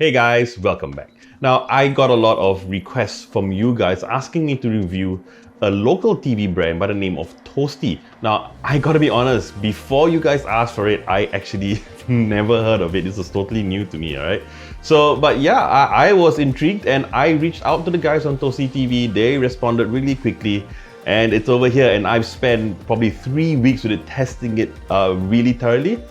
Hey guys, welcome back. Now, I got a lot of requests from you guys asking me to review a local TV brand by the name of Toasty. Now, I gotta be honest, before you guys asked for it, I actually never heard of it. This was totally new to me, alright? But yeah, I was intrigued and I reached out to the guys on Toasty TV. They responded really quickly and it's over here, and I've spent probably 3 weeks with it, testing it really thoroughly.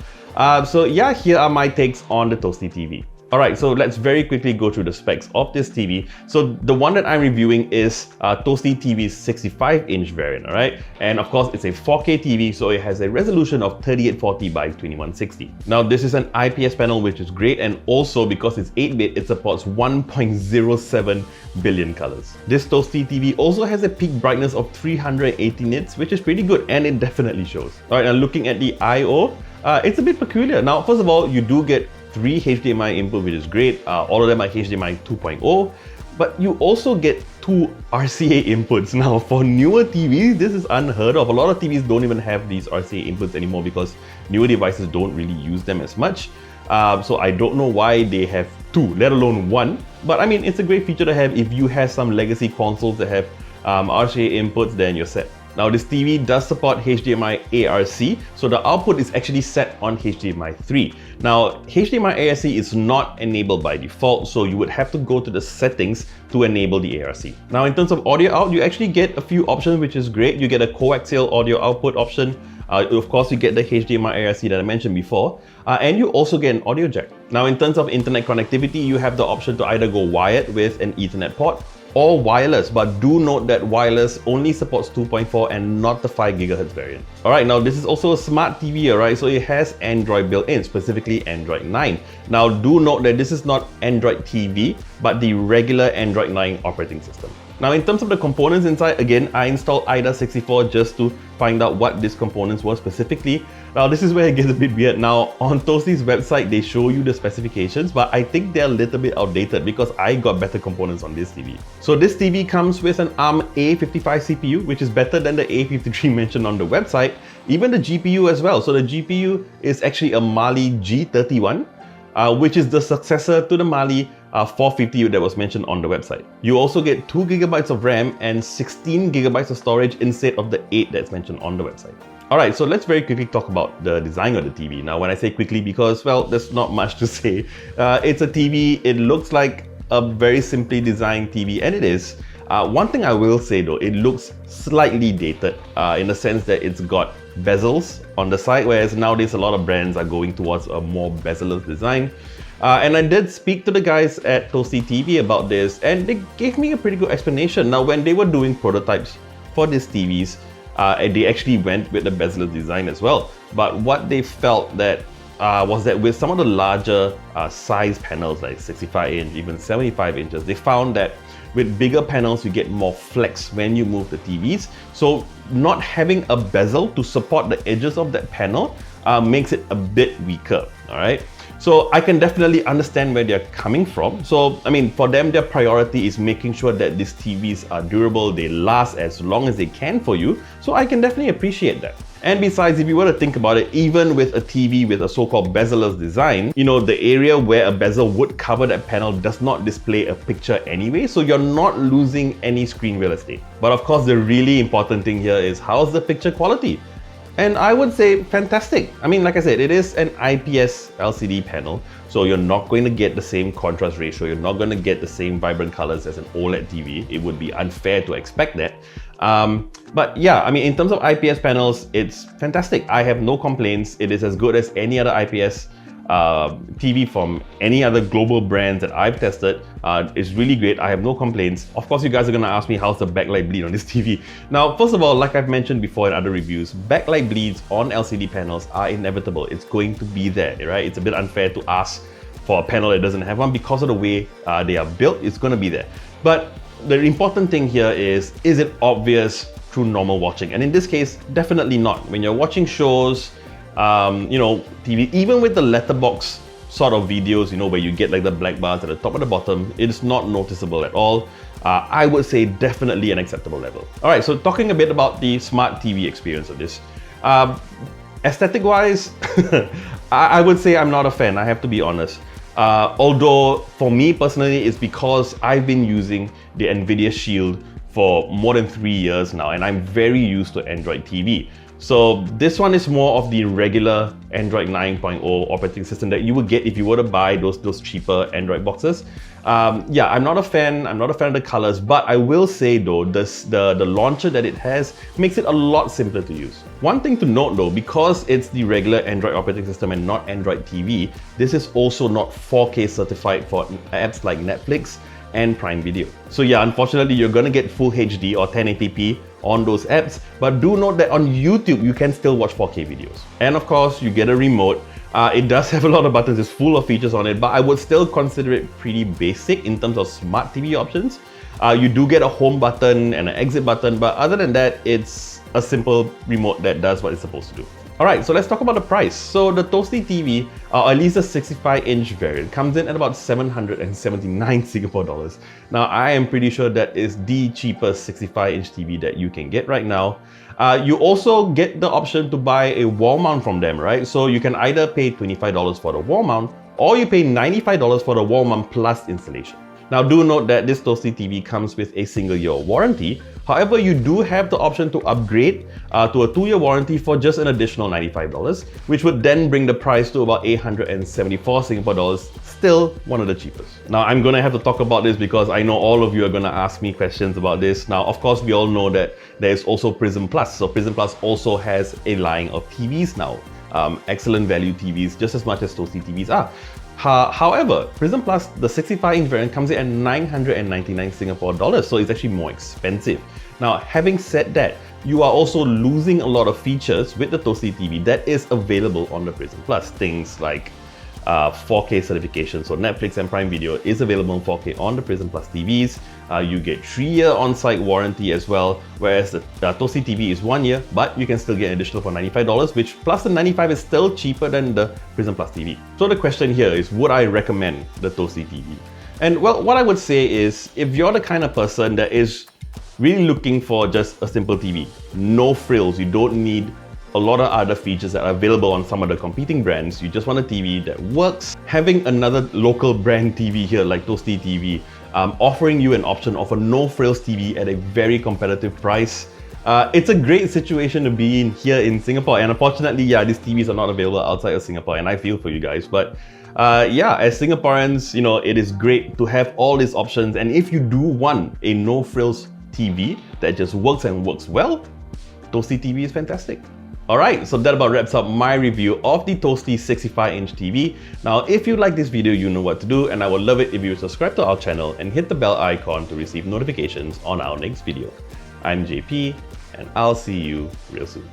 So yeah, here are my takes on the Toasty TV. Alright, so let's very quickly go through the specs of this TV. So the one that I'm reviewing is Toasty TV's 65-inch variant, alright? And of course, it's a 4K TV, so it has a resolution of 3840 by 2160. Now, this is an IPS panel, which is great, and also because it's 8-bit, it supports 1.07 billion colors. This Toasty TV also has a peak brightness of 380 nits, which is pretty good, and it definitely shows. Alright, now looking at the I/O, it's a bit peculiar. Now, first of all, you do get 3 Hdmi input, which is great. All of them are Hdmi 2.0, but you also get 2 RCA inputs. Now, for newer TVs, this is unheard of. A lot of TVs don't even have these RCA inputs anymore because newer devices don't really use them as much. So I don't know why they have 2, let alone 1. But I mean, it's a great feature to have. If you have some legacy consoles that have RCA inputs, then you're set. Now, this TV does support Hdmi Arc, so the output is actually set on Hdmi 3. Now, Hdmi Arc is not enabled by default, so you would have to go to the settings to enable the Arc. Now, in terms of audio out, you actually get a few options, which is great. You get a coaxial audio output option. Of course, you get the Hdmi Arc that I mentioned before, and you also get an audio jack. Now, in terms of internet connectivity, you have the option to either go wired with an Ethernet port or wireless, but do note that wireless only supports 2.4 and not the 5 GHz variant. Alright, now this is also a smart TV, alright, so it has Android built in, specifically Android 9. Now do note that this is not Android TV, but the regular Android 9 operating system. Now, in terms of the components inside, again, I installed IDA64 just to find out what these components were specifically. Now, this is where it gets a bit weird. Now, on Toasty's website, they show you the specifications, but I think they're a little bit outdated because I got better components on this TV. So this TV comes with an ARM A55 CPU, which is better than the A53 mentioned on the website, even the GPU as well. So the GPU is actually a Mali G31, which is the successor to the Mali 450 that was mentioned on the website. You also get 2 GB of RAM and 16 GB of storage instead of the 8 that's mentioned on the website. Alright, so let's very quickly talk about the design of the TV. Now, when I say quickly, because, well, there's not much to say. It's a TV, it looks like a very simply designed TV, and it is. One thing I will say though, it looks slightly dated in the sense that it's got bezels on the side, whereas nowadays a lot of brands are going towards a more bezel-less design. And I did speak to the guys at Toasty TV about this, and they gave me a pretty good explanation. Now, when they were doing prototypes for these TVs, they actually went with the bezel-less design as well. But what they felt that was that with some of the larger size panels, like 65-inch, even 75 inches, they found that with bigger panels, you get more flex when you move the TVs. So not having a bezel to support the edges of that panel makes it a bit weaker, all right? So I can definitely understand where they're coming from. So, I mean, for them, their priority is making sure that these TVs are durable, they last as long as they can for you. So I can definitely appreciate that. And besides, if you were to think about it, even with a TV with a so-called bezel-less design, you know, the area where a bezel would cover that panel does not display a picture anyway, so you're not losing any screen real estate. But of course, the really important thing here is how's the picture quality? And I would say fantastic. I mean, like I said, it is an IPS LCD panel, so you're not going to get the same contrast ratio, you're not going to get the same vibrant colors as an OLED TV. It would be unfair to expect that. But yeah, I mean, in terms of IPS panels, it's fantastic. I have no complaints. It is as good as any other IPS TV from any other global brands that I've tested. It's really great. I have no complaints. Of course, you guys are going to ask me how's the backlight bleed on this TV. Now, first of all, like I've mentioned before in other reviews, backlight bleeds on LCD panels are inevitable. It's going to be there, right? It's a bit unfair to ask for a panel that doesn't have one because of the way they are built. It's going to be there. But the important thing here is it obvious through normal watching? And in this case, definitely not. When you're watching shows, you know, TV, even with the letterbox sort of videos, you know, where you get like the black bars at the top and the bottom, it's not noticeable at all. I would say definitely an acceptable level. Alright, so talking a bit about the smart TV experience of this. Aesthetic wise, I would say I'm not a fan, I have to be honest. Although for me personally, it's because I've been using the NVIDIA Shield for more than 3 years now, and I'm very used to Android TV. So this one is more of the regular Android 9.0 operating system that you would get if you were to buy those cheaper Android boxes. Yeah, I'm not a fan of the colors, but I will say though, the launcher that it has makes it a lot simpler to use. One thing to note though, because it's the regular Android operating system and not Android TV, this is also not 4K certified for apps like Netflix and Prime Video. So yeah, unfortunately, you're gonna get full HD or 1080p on those apps, but do note that on YouTube, you can still watch 4K videos. And of course, you get a remote. It does have a lot of buttons, it's full of features on it, but I would still consider it pretty basic in terms of smart TV options. You do get a home button and an exit button, but other than that, it's a simple remote that does what it's supposed to do. Alright, so let's talk about the price. So the Toasty TV, or at least the 65-inch variant, comes in at about 779 Singapore dollars. Now, I am pretty sure that is the cheapest 65-inch TV that you can get right now. You also get the option to buy a wall mount from them, right? So you can either pay $25 for the wall mount, or you pay $95 for the wall mount plus installation. Now, do note that this Toasty TV comes with a single-year warranty. However, you do have the option to upgrade to a 2-year warranty for just an additional $95, which would then bring the price to about 874 Singapore dollars, still one of the cheapest. Now, I'm gonna have to talk about this because I know all of you are gonna ask me questions about this. Now, of course, we all know that there's also Prism Plus. So Prism Plus also has a line of TVs now. Excellent value TVs, just as much as Toasty TVs are. However, Prism Plus, the 65-inch variant, comes in at 999 Singapore dollars, so it's actually more expensive. Now, having said that, you are also losing a lot of features with the Toasty TV that is available on the Prism Plus. Things like 4K certification, so Netflix and Prime Video is available in 4K on the Prism Plus TVs. You get 3-year on-site warranty as well, whereas the Toasty TV is 1 year, but you can still get an additional for $95, which plus the $95 is still cheaper than the Prism Plus TV. So the question here is, would I recommend the Toasty TV? And well, what I would say is, if you're the kind of person that is really looking for just a simple TV, no frills, you don't need a lot of other features that are available on some of the competing brands, you just want a TV that works. Having another local brand TV here like Toasty TV, offering you an option of a no-frills TV at a very competitive price, it's a great situation to be in here in Singapore. And unfortunately, yeah, these TVs are not available outside of Singapore, and I feel for you guys. But yeah, as Singaporeans, you know, it is great to have all these options. And if you do want a no-frills TV that just works and works well, Toasty TV is fantastic. Alright, so that about wraps up my review of the Toasty 65-inch TV. Now, if you like this video, you know what to do, and I would love it if you subscribe to our channel and hit the bell icon to receive notifications on our next video. I'm JP, and I'll see you real soon.